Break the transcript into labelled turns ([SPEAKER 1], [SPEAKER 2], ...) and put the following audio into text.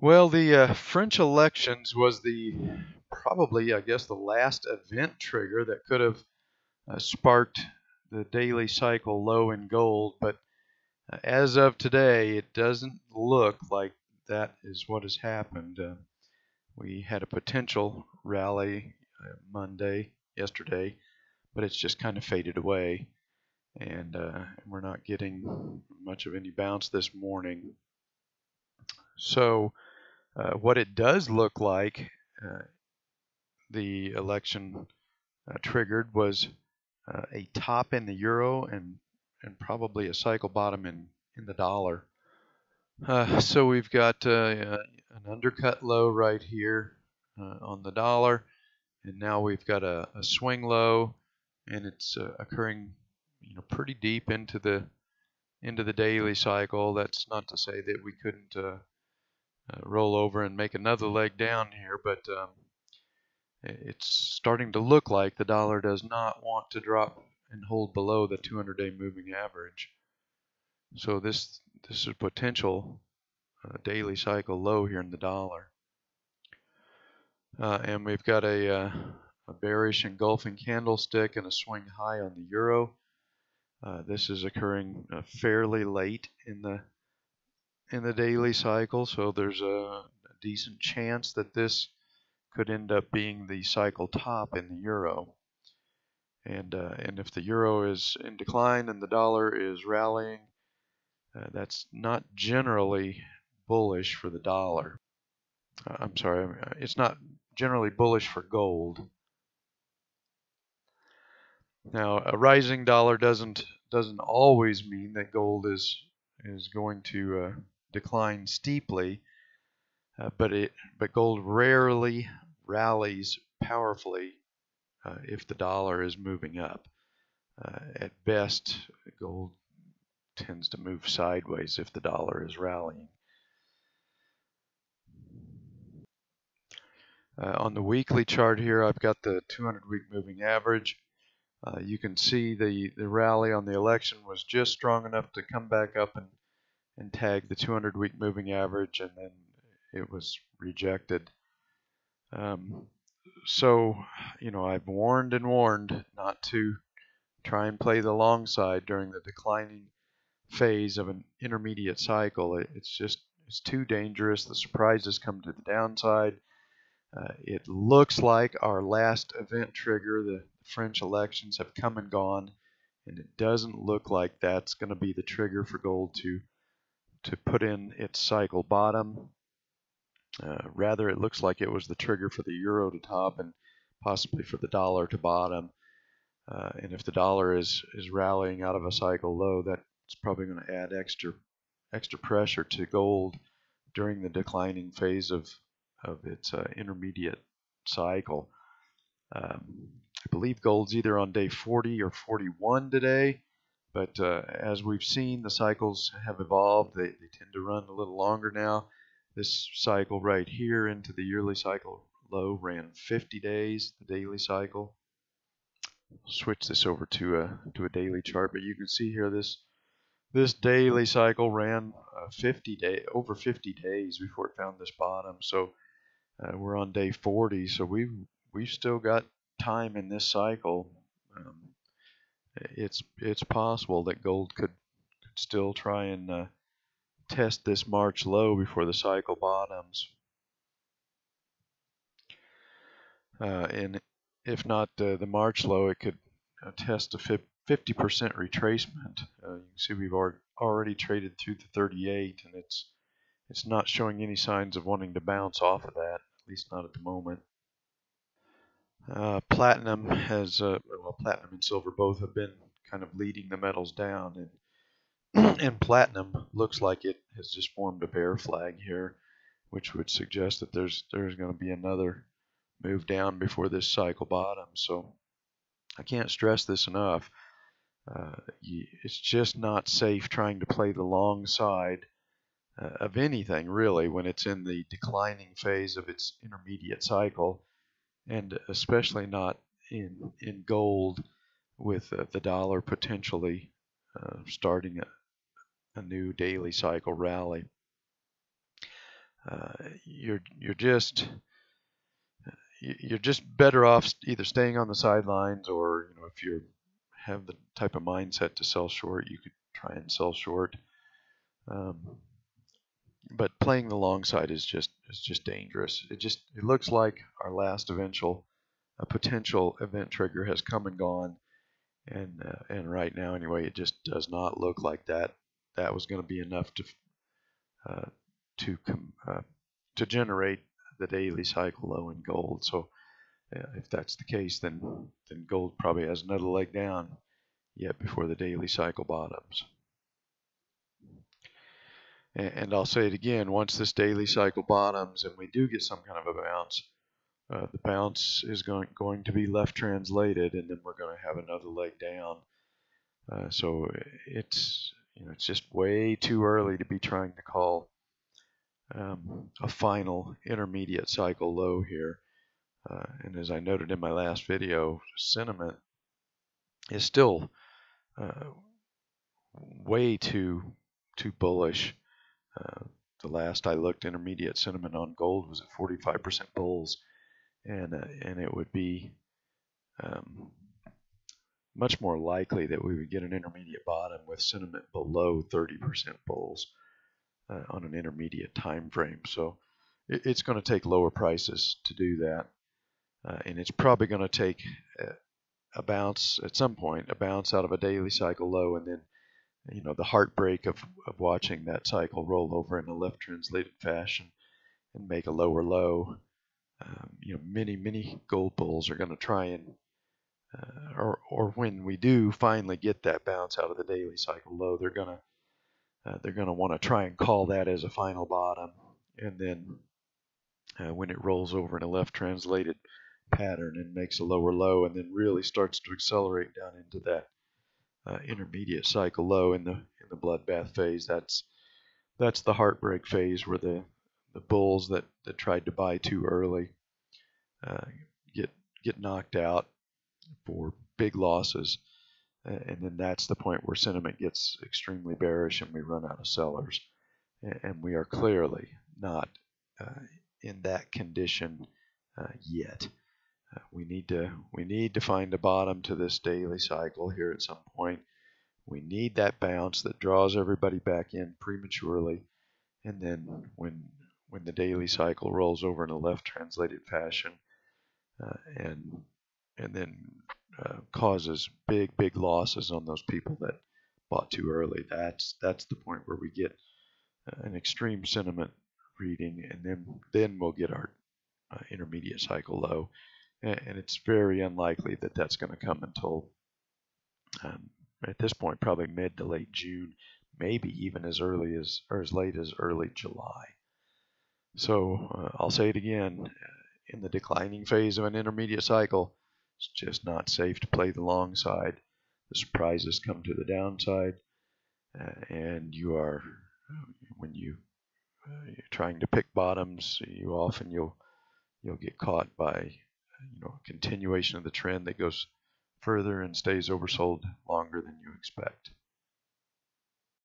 [SPEAKER 1] Well, the French elections was probably, I guess, the last event trigger that could have sparked the daily cycle low in gold. But as of today, it doesn't look like that is what has happened. We had a potential rally yesterday, but it's just kind of faded away, and we're not getting much of any bounce this morning. So what it does look like the election triggered was a top in the euro and probably a cycle bottom in the dollar. So we've got an undercut low right here on the dollar, and now we've got a swing low, and it's occurring, pretty deep into the daily cycle. That's not to say that we couldn't roll over and make another leg down here, but it's starting to look like the dollar does not want to drop and hold below the 200-day moving average. So this is a potential daily cycle low here in the dollar. And we've got a bearish engulfing candlestick and a swing high on the euro. This is occurring fairly late in the daily cycle, so there's a decent chance that this could end up being the cycle top in the euro. And if the euro is in decline and the dollar is rallying, that's not generally bullish for the dollar. I'm sorry, it's not generally bullish for gold. Now, a rising dollar doesn't always mean that gold is going to decline steeply, but gold rarely rallies powerfully if the dollar is moving up. At best, gold tends to move sideways if the dollar is rallying. On the weekly chart here, I've got the 200-week moving average. You can see the rally on the election was just strong enough to come back up and tag the 200-week moving average, and then it was rejected. So, I've warned and warned not to try and play the long side during the declining phase of an intermediate cycle. It's too dangerous. The surprises come to the downside. It looks like our last event trigger, the French elections, have come and gone, and it doesn't look like that's going to be the trigger for gold to put in its cycle bottom. Rather, it looks like it was the trigger for the euro to top and possibly for the dollar to bottom. And if the dollar is rallying out of a cycle low, that's probably going to add extra pressure to gold during the declining phase of its intermediate cycle. I believe gold's either on day 40 or 41 today, but as we've seen, the cycles have evolved. They tend to run a little longer now. This cycle right here into the yearly cycle low ran 50 days, the daily cycle. Switch this over to a daily chart, but you can see here this daily cycle ran over 50 days before it found this bottom. So we're on day 40, so we've still got time in this cycle. It's possible that gold could still try and test this March low before the cycle bottoms. And if not the March low, it could test a 50% retracement. You can see we've already traded through the 38, and it's not showing any signs of wanting to bounce off of that, at least not at the moment. Platinum platinum and silver both have been kind of leading the metals down, and platinum looks like it has just formed a bear flag here, which would suggest that there's going to be another move down before this cycle bottom. So I can't stress this enough. It's just not safe trying to play the long side of anything, really, when it's in the declining phase of its intermediate cycle, and especially not in gold with the dollar potentially starting a new daily cycle rally. you're just better off either staying on the sidelines, or if you have the type of mindset to sell short, you could try and sell short. But playing the long side is just dangerous. It looks like our last potential event trigger has come and gone, and right now anyway, it just does not look like that was going to be enough uh, to to generate the daily cycle low in gold. So if that's the case, then gold probably has another leg down yet before the daily cycle bottoms. And I'll say it again, once this daily cycle bottoms and we do get some kind of a bounce, the bounce is going to be left translated, and then we're going to have another leg down. So it's just way too early to be trying to call a final intermediate cycle low here. And as I noted in my last video, sentiment is still way too bullish. The last I looked, intermediate sentiment on gold was at 45% bulls, and it would be much more likely that we would get an intermediate bottom with sentiment below 30% bulls on an intermediate time frame. So it's going to take lower prices to do that, and it's probably going to take a bounce at some point, a bounce out of a daily cycle low, and then the heartbreak of watching that cycle roll over in a left translated fashion and make a lower low. Many gold bulls are going to try and or when we do finally get that bounce out of the daily cycle low, they're going to want to try and call that as a final bottom, and then when it rolls over in a left translated pattern and makes a lower low, and then really starts to accelerate down into that intermediate cycle low in the bloodbath phase. That's the heartbreak phase, where the bulls that tried to buy too early get knocked out for big losses, and then that's the point where sentiment gets extremely bearish and we run out of sellers, and we are clearly not in that condition yet. We need to find a bottom to this daily cycle here at some point. We need that bounce that draws everybody back in prematurely, and then when the daily cycle rolls over in a left translated fashion, and then causes big losses on those people that bought too early. That's the point where we get an extreme sentiment reading, and then we'll get our intermediate cycle low. And it's very unlikely that that's going to come until, at this point, probably mid to late June, maybe even as early as or as late as early July. So I'll say it again, in the declining phase of an intermediate cycle, it's just not safe to play the long side. The surprises come to the downside, and when you're trying to pick bottoms, you'll get caught by a continuation of the trend that goes further and stays oversold longer than you expect.